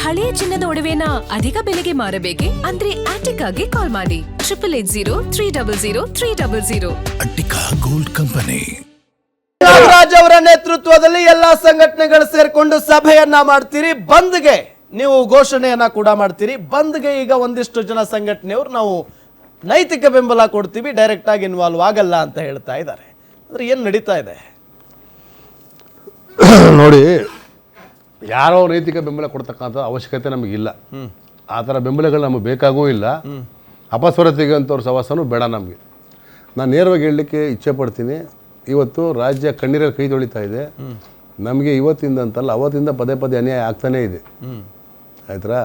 ಹಳೆಯ ಚಿನ್ನದ ಒಡವೆನ ಅಧಿಕ ಬೆಲೆಗೆ ಮಾರಬೇಕೆ? ಅಂದ್ರೆ ಆಟಿಕಾಗೆ ಕಾಲ್ ಮಾಡಿ 8880 ಅಟ್ಟಿಕಾ ಗೋಲ್ಡ್ ಕಂಪನಿ. ನಾಗರಾಜ್ ಅವರ ನೇತೃತ್ವದಲ್ಲಿ ಎಲ್ಲಾ ಸಂಘಟನೆಗಳು ಸೇರ್ಕೊಂಡು ಸಭೆಯನ್ನ ಮಾಡ್ತೀರಿ. ಬಂದ್ಗೆ ನೀವು ಘೋಷಣೆಯನ್ನ ಕೂಡ ಮಾಡ್ತೀರಿ. ಬಂದ್ಗೆ ಈಗ ಒಂದಿಷ್ಟು ಜನ ಸಂಘಟನೆಯವರು ನಾವು ನೈತಿಕ ಬೆಂಬಲ ಕೊಡ್ತೀವಿ, ಡೈರೆಕ್ಟ್ ಆಗಿ ಇನ್ವಾಲ್ವ್ ಆಗಲ್ಲ ಅಂತ ಹೇಳ್ತಾ ಇದ್ದಾರೆ. ಅಂದ್ರೆ ಏನ್ ನಡೀತಾ ಇದೆ ನೋಡಿ, ಯಾರೋ ನೈತಿಕ ಬೆಂಬಲ ಕೊಡ್ತಕ್ಕಂಥ ಅವಶ್ಯಕತೆ ನಮಗಿಲ್ಲ. ಆ ಥರ ಬೆಂಬಲಗಳು ನಮಗೆ ಬೇಕಾಗೂ ಇಲ್ಲ. ಅಪಸ್ವರತೆಗಂಥವ್ರ ಸವಾಸನೂ ಬೇಡ ನಮಗೆ. ನಾನು ನೇರವಾಗಿ ಹೇಳಲಿಕ್ಕೆ ಇಚ್ಛೆ ಪಡ್ತೀನಿ, ಇವತ್ತು ರಾಜ್ಯ ಕಣ್ಣೀರಲ್ಲಿ ಕೈ ತೊಳಿತಾ ಇದೆ. ನಮಗೆ ಇವತ್ತಿಂದ ಅಂತಲ್ಲ, ಅವತ್ತಿಂದ ಪದೇ ಪದೇ ಅನ್ಯಾಯ ಆಗ್ತಾನೇ ಇದೆ. ಆಯ್ತಾ?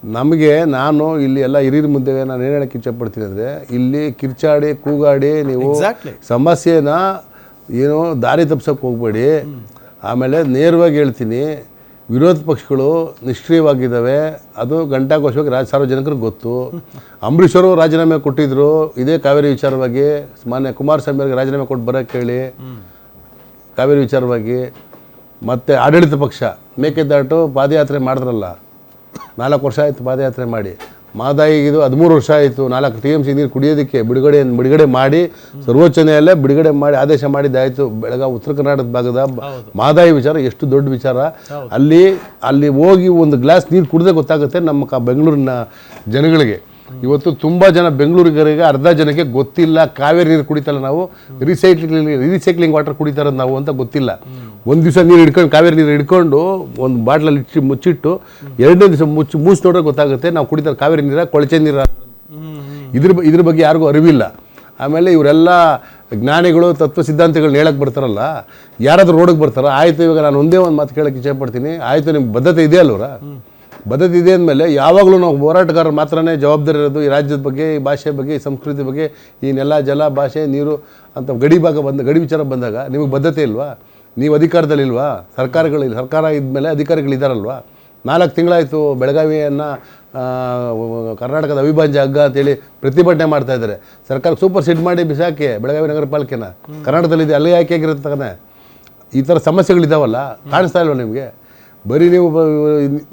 ನಮಗೆ ನಾನು ಇಲ್ಲಿ ಎಲ್ಲ ಹಿರಿಯರ ಮುಂದೆ ನಾನು ಏನು ಹೇಳೋಕ್ಕೆ ಇಚ್ಛೆ ಪಡ್ತೀನಿ ಅಂದರೆ, ಇಲ್ಲಿ ಕಿರ್ಚಾಡಿ ಕೂಗಾಡಿ ನೀವು ಸಮಸ್ಯೆನ ಏನು ದಾರಿ ತಪ್ಪಿಸೋಕೆ ಹೋಗಬೇಡಿ. ಆಮೇಲೆ ನೇರವಾಗಿ ಹೇಳ್ತೀನಿ, ವಿರೋಧ ಪಕ್ಷಗಳು ನಿಷ್ಕ್ರಿಯವಾಗಿದ್ದಾವೆ. ಅದು ಗಂಟಾಘೋಷವಾಗಿ ಸಾರ್ವಜನಿಕರಿಗೆ ಗೊತ್ತು. ಅಂಬರೀಷ್ ಅವರು ರಾಜೀನಾಮೆ ಕೊಟ್ಟಿದ್ದರು ಇದೇ ಕಾವೇರಿ ವಿಚಾರವಾಗಿ. ಮಾನ್ಯ ಕುಮಾರಸ್ವಾಮಿ ಅವರಿಗೆ ರಾಜೀನಾಮೆ ಕೊಟ್ಟು ಬರೋಕ್ಕೆ ಹೇಳಿ ಕಾವೇರಿ ವಿಚಾರವಾಗಿ. ಮತ್ತು ಆಡಳಿತ ಪಕ್ಷ ಮೇಕೆದಾಟು ಪಾದಯಾತ್ರೆ ಮಾಡಿದ್ರಲ್ಲ, 4 ವರ್ಷ ಆಯಿತು ಪಾದಯಾತ್ರೆ ಮಾಡಿ. ಮಹದಾಯಿಗಿದು 13 ವರ್ಷ ಆಯಿತು. 4 TMC ನೀರು ಕುಡಿಯೋದಕ್ಕೆ ಬಿಡುಗಡೆ ಮಾಡಿ ಸರ್ವೋಚ್ಚ ನ್ಯಾಯಾಲಯ ಬಿಡುಗಡೆ ಮಾಡಿ ಆದೇಶ ಮಾಡಿದ್ದಾಯಿತು. ಬೆಳಗಾವಿ ಉತ್ತರ ಕರ್ನಾಟಕದ ಭಾಗದ ಮಹದಾಯಿ ವಿಚಾರ ಎಷ್ಟು ದೊಡ್ಡ ವಿಚಾರ. ಅಲ್ಲಿ ಹೋಗಿ ಒಂದು ಗ್ಲಾಸ್ ನೀರು ಕುಡಿದ್ರೆ ಗೊತ್ತಾಗುತ್ತೆ ನಮ್ಮ ಬೆಂಗಳೂರಿನ ಜನಗಳಿಗೆ. ಇವತ್ತು ತುಂಬ ಜನ ಬೆಂಗಳೂರಿಗರಿಗೆ ಅರ್ಧ ಜನಕ್ಕೆ ಗೊತ್ತಿಲ್ಲ ಕಾವೇರಿ ನೀರು ಕುಡಿತಲ್ಲ ನಾವು, ರೀಸೈಕ್ಲಿಂಗ್ ವಾಟರ್ ಕುಡಿತಾರ ನಾವು ಅಂತ ಗೊತ್ತಿಲ್ಲ. ಒಂದು ದಿವಸ ನೀರು ಹಿಡ್ಕೊಂಡು ಕಾವೇರಿ ನೀರು ಹಿಡ್ಕೊಂಡು ಒಂದು ಬಾಟ್ಲಲ್ಲಿ ಮುಚ್ಚಿಟ್ಟು 2ನೇ ದಿವಸ ಮೂಸಿ ನೋಡ್ರೆ ಗೊತ್ತಾಗುತ್ತೆ ನಾವು ಕುಡಿತಾರೆ ಕಾವೇರಿ ನೀರ ಕೊಳಚೆ ನೀರ. ಇದ್ರ ಬಗ್ಗೆ ಯಾರಿಗೂ ಅರಿವಿಲ್ಲ. ಆಮೇಲೆ ಇವರೆಲ್ಲ ಜ್ಞಾನಿಗಳು ತತ್ವ ಸಿದ್ಧಾಂತಗಳನ್ನ ಹೇಳಕ್ಕೆ ಬರ್ತಾರಲ್ಲ, ಯಾರಾದರೂ ರೋಡಿಗೆ ಬರ್ತಾರ? ಆಯಿತು, ಇವಾಗ ನಾನು ಒಂದೇ ಒಂದು ಮಾತು ಕೇಳೋಕ್ಕೆ ಇಚ್ಛೆ ಪಡ್ತೀನಿ. ಆಯಿತು, ನಿಮ್ಗೆ ಬದ್ಧತೆ ಇದೆ ಅಲ್ವರ? ಬದ್ಧತೆ ಇದೆ ಅಂದಮೇಲೆ ಯಾವಾಗಲೂ ನಾವು ಹೋರಾಟಗಾರರು ಮಾತ್ರನೇ ಜವಾಬ್ದಾರಿ ಇರೋದು ಈ ರಾಜ್ಯದ ಬಗ್ಗೆ, ಈ ಭಾಷೆ ಬಗ್ಗೆ, ಈ ಸಂಸ್ಕೃತಿ ಬಗ್ಗೆ, ಈ ನೆಲ ಜಲ ಭಾಷೆ ನೀರು ಅಂತ ಗಡಿ ವಿಚಾರ ಬಂದಾಗ ನಿಮಗೆ ಬದ್ಧತೆ ಇಲ್ವಾ? ನೀವು ಅಧಿಕಾರದಲ್ಲಿಲ್ವಾ? ಸರ್ಕಾರ ಇದ್ಮೇಲೆ ಅಧಿಕಾರಿಗಳಿದ್ದಾರಲ್ವಾ? 4 ತಿಂಗಳಾಯಿತು ಬೆಳಗಾವಿಯನ್ನು ಕರ್ನಾಟಕದ ಅವಿಭಾಜ್ಯ ಹಗ್ಗ ಅಂತೇಳಿ ಪ್ರತಿಭಟನೆ ಮಾಡ್ತಾ ಇದ್ದಾರೆ. ಸರ್ಕಾರ ಸೂಪರ್ ಸೀಡ್ ಮಾಡಿ ಬಿಸಾಕಿ ಬೆಳಗಾವಿ ನಗರ ಪಾಲಿಕೆನ ಕರ್ನಾಟಕದಲ್ಲಿದೆ, ಅಲ್ಲೇ ಆಯ್ಕೆ ಆಗಿರುತ್ತೆ. ಈ ಥರ ಸಮಸ್ಯೆಗಳಿದ್ದಾವಲ್ಲ, ಕಾಣಿಸ್ತಾ ಇಲ್ವ ನಿಮಗೆ? ಬರೀ ನೀವು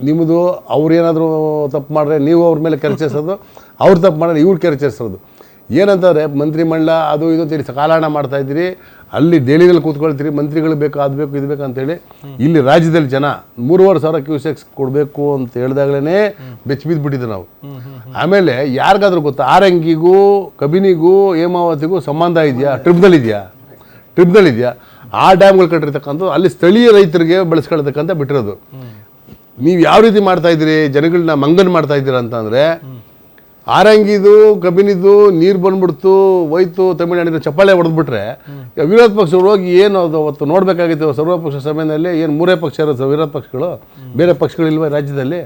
ನಿಮ್ಮದು ಅವ್ರೇನಾದರೂ ತಪ್ಪು ಮಾಡಿದ್ರೆ ನೀವು ಅವ್ರ ಮೇಲೆ ಕೆರಚೇಸೋದು, ಅವ್ರು ತಪ್ಪು ಮಾಡಿದ್ರೆ ಇವ್ರು ಕೆರಚೇಸೋದು. ಏನಂತಂದರೆ ಮಂತ್ರಿಮಂಡಲ ಅದು ಇದು ಅಂತೇಳಿ ಕಾಲಹರಣ ಮಾಡ್ತಾಯಿದ್ದೀರಿ. ಅಲ್ಲಿ ದೆಹಲಿಯಲ್ಲಿ ಕೂತ್ಕೊಳ್ತೀರಿ, ಮಂತ್ರಿಗಳು ಬೇಕು ಅದು ಬೇಕು ಇದು ಬೇಕು ಅಂತೇಳಿ. ಇಲ್ಲಿ ರಾಜ್ಯದಲ್ಲಿ ಜನ 3,500 ಕ್ಯೂಸೆಕ್ಸ್ ಕೊಡಬೇಕು ಅಂತ ಹೇಳಿದಾಗಲೇ ಬಿದ್ದುಬಿಟ್ಟಿದ್ದೆ ನಾವು. ಆಮೇಲೆ ಯಾರಿಗಾದ್ರೂ ಗೊತ್ತಾ, ಆರಂಗಿಗೂ ಕಬಿನಿಗೂ ಹೇಮಾವತಿಗೂ ಸಂಬಂಧ ಇದೆಯಾ? ಟ್ರಿಬ್ನಲ್ಲಿದೆಯಾ? ಆ ಡ್ಯಾಮ್ಗಳು ಕಟ್ಟಿರ್ತಕ್ಕಂಥದ್ದು ಅಲ್ಲಿ ಸ್ಥಳೀಯ ರೈತರಿಗೆ ಬೆಳೆಸ್ಕೊಳ್ತಕ್ಕಂಥ ಬಿಟ್ಟಿರೋದು. ನೀವು ಯಾವ ರೀತಿ ಮಾಡ್ತಾಯಿದ್ದೀರಿ, ಜನಗಳನ್ನ ಮಂಗನ್ ಮಾಡ್ತಾಯಿದ್ದೀರ ಅಂತಂದರೆ, ಆರಂಗಿದು ಕಬಿನಿದು ನೀರು ಬಂದ್ಬಿಡ್ತು ಹೋಯ್ತು ತಮಿಳುನಾಡಿನ ಚಪ್ಪಾಳೆ ಹೊಡೆದ್ಬಿಟ್ರೆ ವಿರೋಧ ಪಕ್ಷಗಳು ಹೋಗಿ ಏನು ಅದು ಅವತ್ತು ನೋಡಬೇಕಾಗಿತ್ತು ಸರ್ವಪಕ್ಷ ಸಭೆಯಲ್ಲಿ. ಏನು 3 ಪಕ್ಷ ಇರೋದು ವಿರೋಧ ಪಕ್ಷಗಳು, ಬೇರೆ ಪಕ್ಷಗಳಿಲ್ವ ರಾಜ್ಯದಲ್ಲಿ?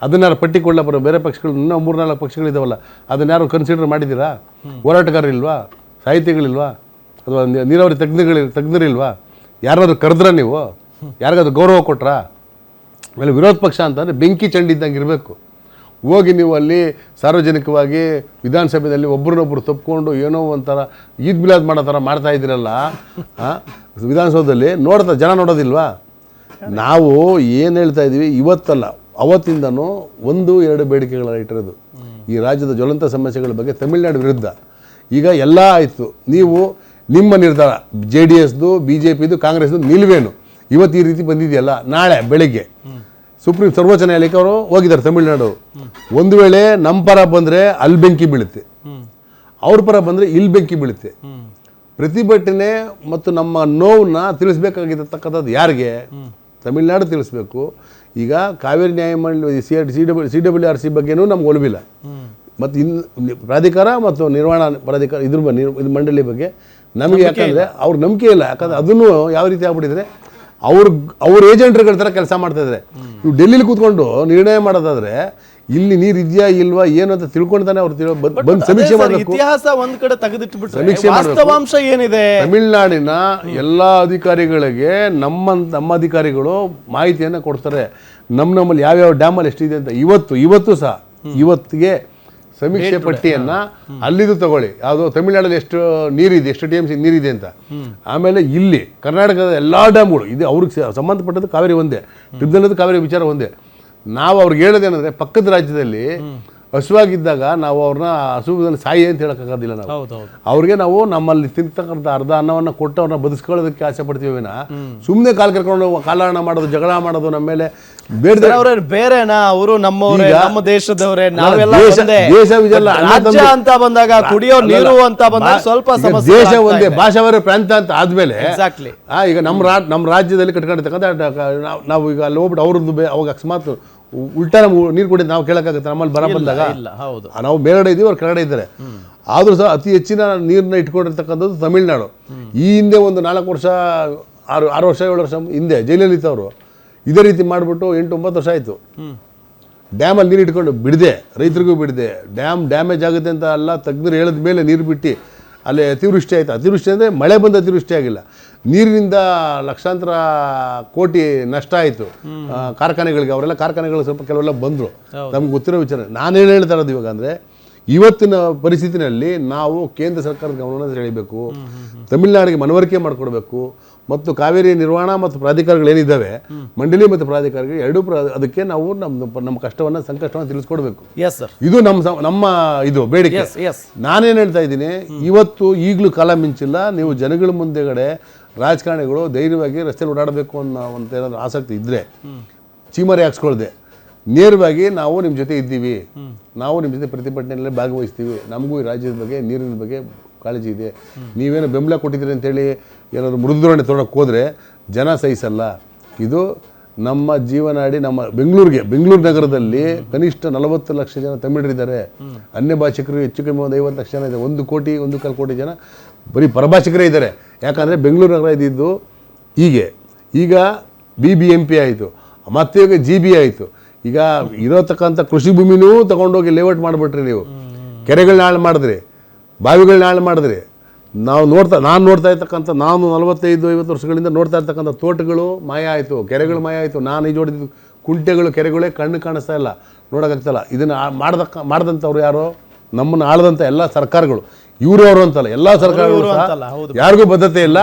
ಅದನ್ನಾರು ಪಟ್ಟಿಕೊಳ್ಳ ಬರೋ ಬೇರೆ ಪಕ್ಷಗಳು ಇನ್ನೂ 3-4 ಪಕ್ಷಗಳಿದ್ದಾವಲ್ಲ, ಅದನ್ನಾರು ಕನ್ಸಿಡರ್ ಮಾಡಿದ್ದೀರಾ? ಹೋರಾಟಗಾರರಿಲ್ವಾ? ಸಾಹಿತಿಗಳಿಲ್ವಾ? ಅಥವಾ ನೀರಾವರಿ ತಜ್ಞರಿಲ್ವಾ? ಯಾರಾದ್ರೂ ಕರೆದ್ರ ನೀವು? ಯಾರಿಗಾದ್ರೂ ಗೌರವ ಕೊಟ್ರಾ? ಆಮೇಲೆ ವಿರೋಧ ಪಕ್ಷ ಅಂತಂದರೆ ಬೆಂಕಿ ಚಂಡಿ ಇದ್ದಂಗೆ ಇರಬೇಕು. ಹೋಗಿ ನೀವು ಅಲ್ಲಿ ಸಾರ್ವಜನಿಕವಾಗಿ ವಿಧಾನಸಭೆಯಲ್ಲಿ ಒಬ್ರನ್ನೊಬ್ರು ತಪ್ಪಿಕೊಂಡು ಏನೋ ಒಂಥರ ಈದ್ ಮಿಲಾದ್ ಮಾಡೋ ಥರ ಮಾಡ್ತಾ ಇದ್ದೀರಲ್ಲ ವಿಧಾನಸೌಧದಲ್ಲಿ, ಜನ ನೋಡೋದಿಲ್ವಾ? ನಾವು ಏನು ಹೇಳ್ತಾ ಇದ್ದೀವಿ, ಇವತ್ತಲ್ಲ ಅವತ್ತಿಂದನೂ 1-2 ಬೇಡಿಕೆಗಳ ಇಟ್ಟಿರೋದು ಈ ರಾಜ್ಯದ ಜ್ವಲಂತ ಸಮಸ್ಯೆಗಳ ಬಗ್ಗೆ. ತಮಿಳುನಾಡು ವಿರುದ್ಧ ಈಗ ಎಲ್ಲ ಆಯಿತು. ನೀವು ನಿಮ್ಮ ನಿರ್ಧಾರ JDSದು, BJPದು, ಕಾಂಗ್ರೆಸ್ದು ನಿಲ್ವೇನು ಇವತ್ತು ಈ ರೀತಿ ಬಂದಿದೆಯಲ್ಲ, ನಾಳೆ ಬೆಳಗ್ಗೆ ಸರ್ವೋಚ್ಚ ನ್ಯಾಯಾಲಯಕ್ಕೆ ಅವರು ಹೋಗಿದ್ದಾರೆ ತಮಿಳುನಾಡು. ಒಂದು ವೇಳೆ ನಮ್ಮ ಪರ ಬಂದರೆ ಅಲ್ಲಿ ಬೆಂಕಿ ಬೀಳುತ್ತೆ, ಅವ್ರ ಪರ ಬಂದರೆ ಇಲ್ಲಿ ಬೆಂಕಿ ಬೀಳುತ್ತೆ. ಪ್ರತಿಭಟನೆ ಮತ್ತು ನಮ್ಮ ನೋವನ್ನ ತಿಳಿಸ್ಬೇಕಾಗಿರ್ತಕ್ಕಂಥದ್ದು ಯಾರಿಗೆ? ತಮಿಳುನಾಡು ತಿಳಿಸ್ಬೇಕು. ಈಗ ಕಾವೇರಿ ನ್ಯಾಯಮಂಡಳಿ CWRC ಬಗ್ಗೆನೂ ನಮ್ಗೆ ಒಲವಿಲ್ಲ. ಮತ್ತು ಪ್ರಾಧಿಕಾರ ಮತ್ತು ನಿರ್ವಹಣಾ ಪ್ರಾಧಿಕಾರ ಇದ್ರ ಇದು ಮಂಡಳಿ ಬಗ್ಗೆ ನಮಗೆ ಯಾಕಂದರೆ ಅವ್ರ ನಂಬಿಕೆ ಇಲ್ಲ. ಯಾಕಂದರೆ ಅದನ್ನು ಯಾವ ರೀತಿ ಆಗ್ಬಿಟ್ಟಿದ್ರೆ ಅವ್ರ ಏಜೆಂಟ್ಗಳ ಥರ ಕೆಲಸ ಮಾಡ್ತಾ ಇದ್ದಾರೆ. ನೀವು ಡೆಲ್ಲಿಲಿ ಕೂತ್ಕೊಂಡು ನಿರ್ಣಯ ಮಾಡೋದಾದ್ರೆ ಇಲ್ಲಿ ನೀರು ಇದೆಯಾ ಇಲ್ವಾ ಏನು ಅಂತ ತಿಳ್ಕೊಂಡ್ತಾನೆ ಅವ್ರು ಬಂದು ಸಮೀಕ್ಷೆ ಮಾಡಬೇಕು. ಇತಿಹಾಸ ಒಂದ್ ಕಡೆ ತೆಗೆದಿಟ್ಬಿಟ್ರೆ ವಾಸ್ತವಾಂಶ ಏನಿದೆ? ತಮಿಳುನಾಡಿನ ಎಲ್ಲ ಅಧಿಕಾರಿಗಳಿಗೆ ನಮ್ಮ ಅಧಿಕಾರಿಗಳು ಮಾಹಿತಿಯನ್ನು ಕೊಡ್ತಾರೆ. ನಮ್ಮಲ್ಲಿ ಯಾವ್ಯಾವ ಡ್ಯಾಮಲ್ಲಿ ಎಷ್ಟಿದೆ ಅಂತ. ಇವತ್ತು ಸಹ ಇವತ್ತಿಗೆ ಸಮೀಕ್ಷೆ ಪಟ್ಟಿಯನ್ನು ಅಲ್ಲಿದು ತಗೊಳ್ಳಿ. ಯಾವುದೋ ತಮಿಳುನಾಡಲ್ಲಿ ಎಷ್ಟು ನೀರಿದೆ, ಎಷ್ಟು TMC ನೀರಿದೆ ಅಂತ. ಆಮೇಲೆ ಇಲ್ಲಿ ಕರ್ನಾಟಕದ ಎಲ್ಲ ಡ್ಯಾಮ್ಗಳು ಇದು ಅವ್ರಿಗೆ ಸಂಬಂಧಪಟ್ಟದ್ದು ಕಾವೇರಿ ಒಂದೇ, ಟ್ರಿಬ್ಯುನಲ್ ಕಾವೇರಿ ವಿಚಾರ ಒಂದೇ. ನಾವು ಅವ್ರಿಗೆ ಹೇಳೋದೇನಂದ್ರೆ ಪಕ್ಕದ ರಾಜ್ಯದಲ್ಲಿ ಹಸುವಾಗಿದ್ದಾಗ ನಾವು ಅವ್ರನ್ನ ಹಸುವಿನಲ್ಲಿ ಸಾಯಿ ಅಂತ ಹೇಳಕ್ಕಾಗೋದಿಲ್ಲ ನಾವು. ಅವ್ರಿಗೆ ನಾವು ನಮ್ಮಲ್ಲಿ ತಿಂತಕ್ಕಂಥ ಅರ್ಧ ಅನ್ನವನ್ನ ಕೊಟ್ಟು ಅವ್ರನ್ನ ಬದುಸ್ಕೊಳ್ಳೋದಕ್ಕೆ ಆಸೆ ಪಡ್ತೀವಿ ವಿನ ಸುಮ್ಮನೆ ಕಾಲ್ ಕರ್ಕೊಂಡು ಕಾಲಹರಣ ಮಾಡೋದು, ಜಗಳ ಮಾಡೋದು, ನಮ್ಮ ಮೇಲೆ ಅವ್ರ ಬೇರೆನಾ, ಅವರು ನಮ್ಮವರೇ, ನಮ್ಮ ದೇಶದವರೇ, ನಾವೆಲ್ಲ ದೇಶ ವಿಜಯ ರಾಜ್ಯ ಅಂತ ಬಂದಾಗ ಕುಡಿಯೋ ನೀರು ಅಂತ ಬಂದಾಗ ಸ್ವಲ್ಪ ಸಮಸ್ಯೆ. ದೇಶ ಒಂದೇ, ಭಾಷಾವರ ಪ್ರಾಂತ ಅಂತ ಆದ್ಮೇಲೆ ಎಕ್ಸಾಕ್ಟ್ಲಿ ಈಗ ನಮ್ಮ ರಾಜ್ಯದಲ್ಲಿ ಕಟ್ಕೊಂಡಿರ್ತಕ್ಕಂಥ ನಾವು ಈಗ ಅಲ್ಲಿ ಹೋಗ್ಬಿಟ್ಟು ಅವ್ರದ್ದು ಅವಾಗ ಅಕಸ್ಮಾತ್ ಉಲ್ಟಾ ನಮ್ಗೆ ನೀರು ಕುಡಿದು ನಾವು ಕೇಳಕ್ಕಾಗುತ್ತೆ? ನಮ್ಮಲ್ಲಿ ಬರ ಬಂದಾಗ ನಾವು ಮೇಲ್ಗಡೆ ಇದೀವಿ, ಅವ್ರು ಕೆಳಗಡೆ ಇದ್ದಾರೆ. ಆದ್ರೂ ಸಹ ಅತಿ ಹೆಚ್ಚಿನ ನೀರನ್ನ ಇಟ್ಕೊಂಡಿರ್ತಕ್ಕಂಥದ್ದು ತಮಿಳ್ನಾಡು. ಈ ಹಿಂದೆ ಒಂದು 4 ವರ್ಷ 6 ವರ್ಷ 7 ವರ್ಷ ಹಿಂದೆ ಜೈಲಲ್ಲಿ ಇತ್ತವರು ಇದೇ ರೀತಿ ಮಾಡಿಬಿಟ್ಟು 8-9 ವರ್ಷ ಆಯಿತು. ಡ್ಯಾಮಲ್ಲಿ ನೀರು ಇಟ್ಕೊಂಡು ಬಿಡದೆ, ರೈತರಿಗೂ ಬಿಡದೆ, ಡ್ಯಾಮ್ ಡ್ಯಾಮೇಜ್ ಆಗುತ್ತೆ ಅಂತ ಎಲ್ಲ ತಜ್ಞರು ಹೇಳಿದ ಮೇಲೆ ನೀರು ಬಿಟ್ಟು ಅಲ್ಲಿ ಅತಿವೃಷ್ಟಿ ಆಯಿತು. ಅತಿವೃಷ್ಟಿ ಅಂದರೆ ಮಳೆ ಬಂದು ಅತಿವೃಷ್ಟಿ ಆಗಿಲ್ಲ, ನೀರಿನಿಂದ ಲಕ್ಷಾಂತರ ಕೋಟಿ ನಷ್ಟ ಆಯಿತು ಕಾರ್ಖಾನೆಗಳಿಗೆ. ಅವರೆಲ್ಲ ಕಾರ್ಖಾನೆಗಳು ಸ್ವಲ್ಪ ಕೆಲವೆಲ್ಲ ಬಂದರು, ನಮ್ಗೆ ಗೊತ್ತಿರೋ ವಿಚಾರ. ನಾನೇನು ಹೇಳ್ತಾ ಇರೋದು ಇವಾಗ ಅಂದರೆ, ಇವತ್ತಿನ ಪರಿಸ್ಥಿತಿನಲ್ಲಿ ನಾವು ಕೇಂದ್ರ ಸರ್ಕಾರದ ಗಮನವನ್ನು ಸೆಳೆಯಬೇಕು, ತಮಿಳುನಾಡಿಗೆ ಮನವರಿಕೆ ಮಾಡಿಕೊಡ್ಬೇಕು, ಮತ್ತು ಕಾವೇರಿ ನಿರ್ವಹಣಾ ಮತ್ತು ಪ್ರಾಧಿಕಾರಗಳೇನಿದ್ದಾವೆ, ಮಂಡಳಿ ಮತ್ತು ಪ್ರಾಧಿಕಾರಗಳು ಎರಡೂ ಅದಕ್ಕೆ ನಾವು ನಮ್ಮ ಕಷ್ಟವನ್ನು ಸಂಕಷ್ಟವನ್ನು ತಿಳಿಸ್ಕೊಡ್ಬೇಕು. ಇದು ನಮ್ಮ ಇದು ಬೇಡಿಕೆ. ನಾನೇನು ಹೇಳ್ತಾ ಇದ್ದೀನಿ, ಇವತ್ತು ಈಗಲೂ ಕಾಲ ಮಿಂಚಿಲ್ಲ. ನೀವು ಜನಗಳ ಮುಂದೆಗಡೆ ರಾಜಕಾರಣಿಗಳು ಧೈರ್ಯವಾಗಿ ರಸ್ತೆಯಲ್ಲಿ ಓಡಾಡಬೇಕು ಅನ್ನೋ ಅಂತ ಏನಾದರೂ ಆಸಕ್ತಿ ಇದ್ದರೆ ಚೀಮರಿ ಹಾಕ್ಸ್ಕೊಳ್ದೆ ನೇರವಾಗಿ ನಾವು ನಿಮ್ಮ ಜೊತೆ ಇದ್ದೀವಿ, ನಾವು ನಿಮ್ಮ ಜೊತೆ ಪ್ರತಿಭಟನೆಯಲ್ಲಿ ಭಾಗವಹಿಸ್ತೀವಿ, ನಮಗೂ ಈ ರಾಜ್ಯದ ಬಗ್ಗೆ ನೀರಿನ ಬಗ್ಗೆ ಕಾಳಜಿ ಇದೆ, ನೀವೇನು ಬೆಂಬಲ ಕೊಟ್ಟಿದ್ದೀರಿ ಅಂತೇಳಿ ಏನಾದರೂ ಮೃದುಧೋರಣೆ ತೊಗೊಳಕ್ಕೆ ಹೋದರೆ ಜನ ಸಹಿಸಲ್ಲ. ಇದು ನಮ್ಮ ಜೀವನಾಡಿ, ನಮ್ಮ ಬೆಂಗಳೂರು ನಗರದಲ್ಲಿ ಕನಿಷ್ಠ 40 ಲಕ್ಷ ಜನ ತಮಿಳರಿದ್ದಾರೆ. ಅನ್ಯ ಭಾಷಿಕರು ಹೆಚ್ಚು ಕಮ್ಮಿ ಒಂದು 50 ಲಕ್ಷ ಜನ ಇದೆ. 1.25 ಕೋಟಿ ಜನ ಬರೀ ಪರಭಾಷಿಕರೇ ಇದ್ದಾರೆ. ಯಾಕಂದರೆ ಬೆಂಗಳೂರು ನಗರ ಇದ್ದಿದ್ದು ಹೀಗೆ. ಈಗ BBMP ಆಯಿತು, ಮತ್ತೆ ಈಗ GB ಆಯಿತು. ಈಗ ಇರೋತಕ್ಕಂಥ ಕೃಷಿ ಭೂಮಿನೂ ತೊಗೊಂಡೋಗಿ ಲೇಔಟ್ ಮಾಡಿಬಿಟ್ರಿ ನೀವು. ಕೆರೆಗಳನ್ನ ಹಾಳು ಮಾಡಿದ್ರಿ, ಬಾವಿಗಳನ್ನ ಹಾಳು ಮಾಡಿದ್ರಿ. ನಾನು ನೋಡ್ತಾ ಇರ್ತಕ್ಕಂಥ, ನಾನು 45-50 ವರ್ಷಗಳಿಂದ ನೋಡ್ತಾ ಇರ್ತಕ್ಕಂಥ ತೋಟಗಳು ಮಾಯ ಆಯಿತು, ಕೆರೆಗಳು ಮಾಯ ಆಯಿತು. ನಾನು ಈ ಜೋಡಿದ ಕುಂಟೆಗಳು, ಕೆರೆಗಳೇ ಕಣ್ಣು ಕಾಣಿಸ್ತಾ ಇಲ್ಲ, ನೋಡೋಕ್ಕಾಗ್ತಾಯಿಲ್ಲ. ಇದನ್ನು ಮಾಡಿದಂಥವ್ರು ಯಾರೋ, ನಮ್ಮನ್ನು ಆಳದಂಥ ಎಲ್ಲ ಸರ್ಕಾರಗಳು, ಇವರು ಅವರು ಅಂತಲ್ಲ, ಎಲ್ಲ ಸರ್ಕಾರಗಳು ಯಾರಿಗೂ ಬದ್ಧತೆ ಇಲ್ಲ.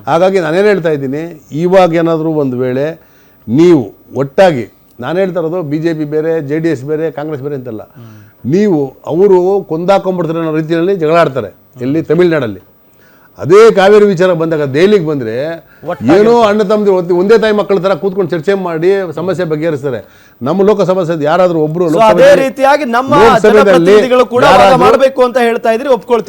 ಹಾಗಾಗಿ ನಾನೇನು ಹೇಳ್ತಾ ಇದ್ದೀನಿ, ಇವಾಗ ಏನಾದರೂ ಒಂದು ವೇಳೆ ನೀವು ಒಟ್ಟಾಗಿ, ನಾನು ಹೇಳ್ತಾ ಇರೋದು BJP ಬೇರೆ, JDS ಬೇರೆ, ಕಾಂಗ್ರೆಸ್ ಬೇರೆ ಅಂತಲ್ಲ, ನೀವು ಅವರು ಕೊಂದಾಕೊಂಡ್ಬಿಡ್ತಾರೆ ಅನ್ನೋ ರೀತಿಯಲ್ಲಿ ಜಗಳ ಆಡ್ತಾರೆ ಇಲ್ಲಿ ತಮಿಳ್ನಾಡಲ್ಲಿ. ಅದೇ ಕಾವೇರಿ ವಿಚಾರ ಬಂದಾಗ ದೆಹಲಿಗೆ ಬಂದರೆ ಏನೋ ಅಣ್ಣ ತಮ್ಮದು ಒಂದೇ ತಾಯಿ ಮಕ್ಕಳ ಥರ ಕೂತ್ಕೊಂಡು ಚರ್ಚೆ ಮಾಡಿ ಸಮಸ್ಯೆ ಬಗೆಹರಿಸ್ತಾರೆ. ನಮ್ಮ ಲೋಕಸಭಾ ಯಾರಾದರೂ ಒಬ್ಬರು ಅದೇ ರೀತಿಯಾಗಿ ನಮ್ಮ ಜನಪ್ರತಿನಿಧಿಗಳು ಕೂಡ ಮಾಡಬೇಕು ಅಂತ ಹೇಳ್ತಾ ಇದ್ರಿ, ಒಪ್ಕೊಳ್ತೀನಿ.